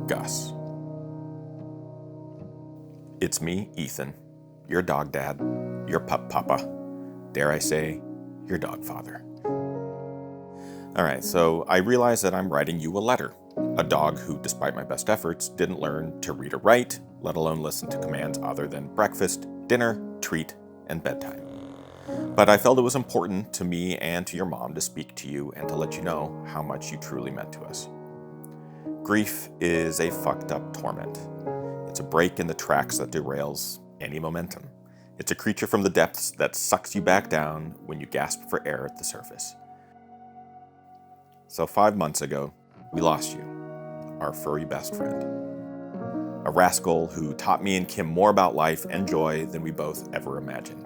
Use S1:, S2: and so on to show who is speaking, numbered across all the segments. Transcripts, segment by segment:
S1: Gus. It's me, Ethan, your dog dad, your pup papa, dare I say, your dog father. Alright, so I realize that I'm writing you a letter. A dog who, despite my best efforts, didn't learn to read or write, let alone listen to commands other than breakfast, dinner, treat, and bedtime. But I felt it was important to me and to your mom to speak to you and to let you know how much you truly meant to us. Grief is a fucked up torment. It's a break in the tracks that derails any momentum. It's a creature from the depths that sucks you back down when you gasp for air at the surface. So 5 months ago, we lost you, our furry best friend. A rascal who taught me and Kim more about life and joy than we both ever imagined.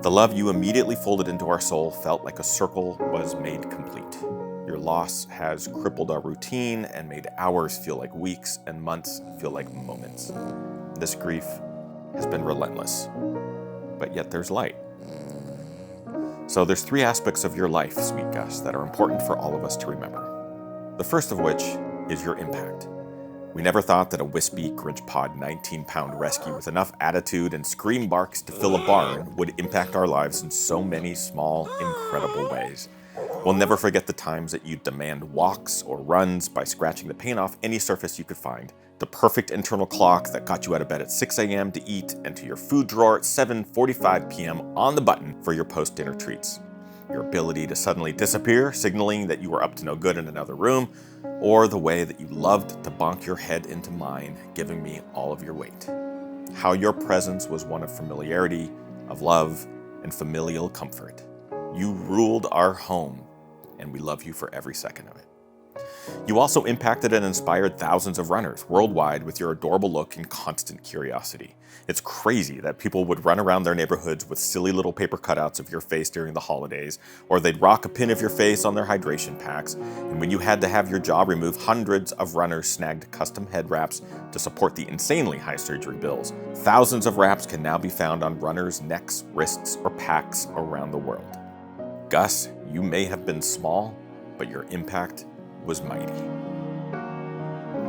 S1: The love you immediately folded into our soul felt like a circle was made complete. Your loss has crippled our routine and made hours feel like weeks and months feel like moments. This grief has been relentless, but yet there's light. So there's 3 aspects of your life, sweet Gus, that are important for all of us to remember. The first of which is your impact. We never thought that a wispy, Grinch-Pod 19-pound rescue with enough attitude and scream barks to fill a barn would impact our lives in so many small, incredible ways. We'll never forget the times that you'd demand walks or runs by scratching the paint off any surface you could find, the perfect internal clock that got you out of bed at 6 a.m. to eat and to your food drawer at 7:45 p.m. on the button for your post-dinner treats. Your ability to suddenly disappear, signaling that you were up to no good in another room, or the way that you loved to bonk your head into mine, giving me all of your weight. How your presence was one of familiarity, of love, and familial comfort. You ruled our home, and we love you for every second of it. You also impacted and inspired thousands of runners worldwide with your adorable look and constant curiosity. It's crazy that people would run around their neighborhoods with silly little paper cutouts of your face during the holidays, or they'd rock a pin of your face on their hydration packs, and when you had to have your jaw removed, hundreds of runners snagged custom head wraps to support the insanely high surgery bills. Thousands of wraps can now be found on runners' necks, wrists, or packs around the world. Gus, you may have been small, but your impact was mighty.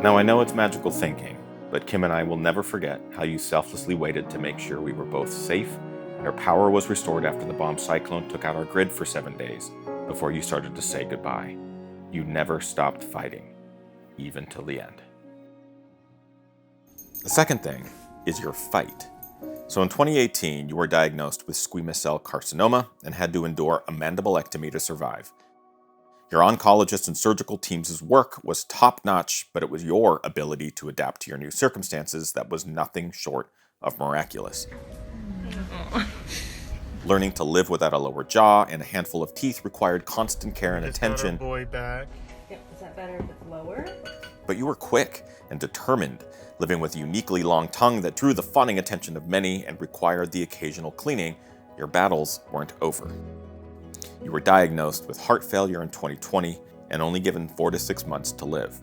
S1: Now I know it's magical thinking, but Kim and I will never forget how you selflessly waited to make sure we were both safe and our power was restored after the bomb cyclone took out our grid for 7 days before you started to say goodbye. You never stopped fighting, even till the end. The second thing is your fight. So in 2018, you were diagnosed with squamous cell carcinoma and had to endure a mandibulectomy to survive. Your oncologist and surgical team's work was top-notch, but it was your ability to adapt to your new circumstances that was nothing short of miraculous. Learning to live without a lower jaw and a handful of teeth required constant care and attention.
S2: Boy back.
S3: Yep, is that better if it's lower?
S1: But you were quick and determined, living with a uniquely long tongue that drew the fawning attention of many and required the occasional cleaning. Your battles weren't over. You were diagnosed with heart failure in 2020 and only given 4 to 6 months to live.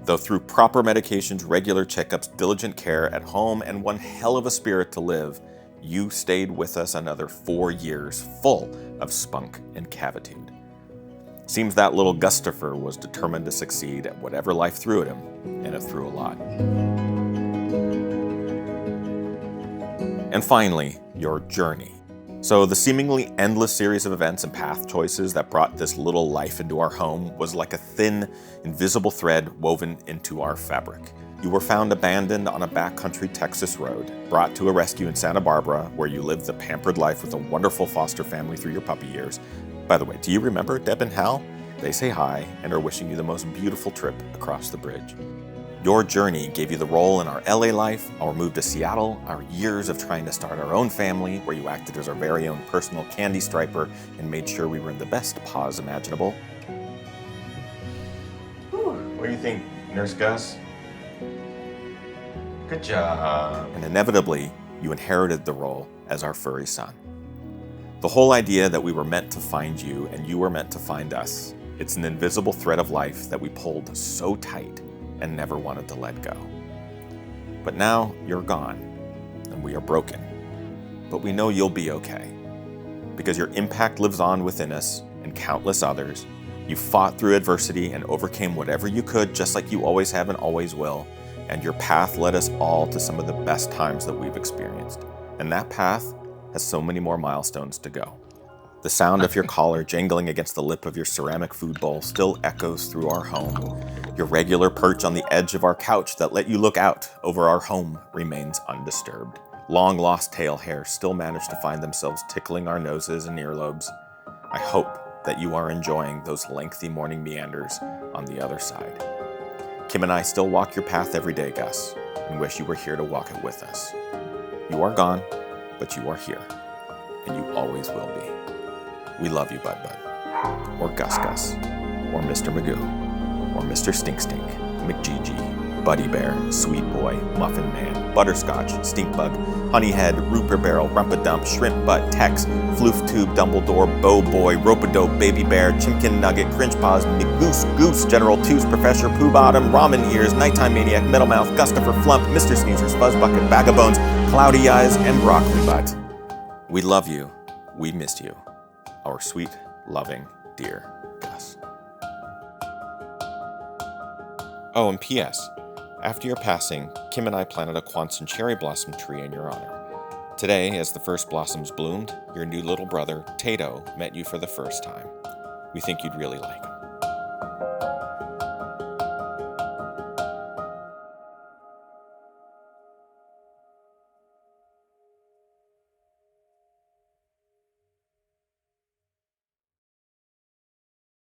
S1: Though through proper medications, regular checkups, diligent care at home, and one hell of a spirit to live, you stayed with us another 4 years full of spunk and cavitude. Seems that little Gustafer was determined to succeed at whatever life threw at him, and it threw a lot. And finally, your journey. So the seemingly endless series of events and path choices that brought this little life into our home was like a thin, invisible thread woven into our fabric. You were found abandoned on a backcountry Texas road, brought to a rescue in Santa Barbara, where you lived the pampered life with a wonderful foster family through your puppy years. By the way, do you remember Deb and Hal? They say hi and are wishing you the most beautiful trip across the bridge. Your journey gave you the role in our LA life, our move to Seattle, our years of trying to start our own family, where you acted as our very own personal candy striper and made sure we were in the best paws imaginable. What do you think, Nurse Gus? Good job. And inevitably, you inherited the role as our furry son. The whole idea that we were meant to find you and you were meant to find us, it's an invisible thread of life that we pulled so tight and never wanted to let go. But now you're gone, and we are broken. But we know you'll be okay, because your impact lives on within us and countless others. You fought through adversity and overcame whatever you could, just like you always have and always will. and your path led us all to some of the best times that we've experienced. And that path has so many more milestones to go. The sound of your collar jangling against the lip of your ceramic food bowl still echoes through our home. Your regular perch on the edge of our couch that let you look out over our home remains undisturbed. Long-lost tail hairs still manage to find themselves tickling our noses and earlobes. I hope that you are enjoying those lengthy morning meanders on the other side. Kim and I still walk your path every day, Gus, and wish you were here to walk it with us. You are gone, but you are here, and you always will be. We love you, Bud Bud, or Gus Gus, or Mr. Magoo, or Mr. Stink Stink, McGee, Buddy Bear, Sweet Boy, Muffin Man, Butterscotch, Stinkbug, Honeyhead, Rooper Barrel, Rumpadump, Shrimp Butt, Tex, Floof Tube, Dumbledore, Bow Boy, Rope-a-Dope, Baby Bear, Chimkin Nugget, Cringe Paws, McGoose, Goose, General Tooth, Professor Pooh Bottom, Ramen Ears, Nighttime Maniac, Metal Mouth, Gustafer Flump, Mr. Sneezers, Fuzz Bucket, Bag of Bones, Cloudy Eyes, and Broccoli Butt. We love you. We miss you. Our sweet, loving, dear Gus. Oh, and P.S. After your passing, Kim and I planted a Quonset cherry blossom tree in your honor. Today, as the first blossoms bloomed, your new little brother, Tato, met you for the first time. We think you'd really like him.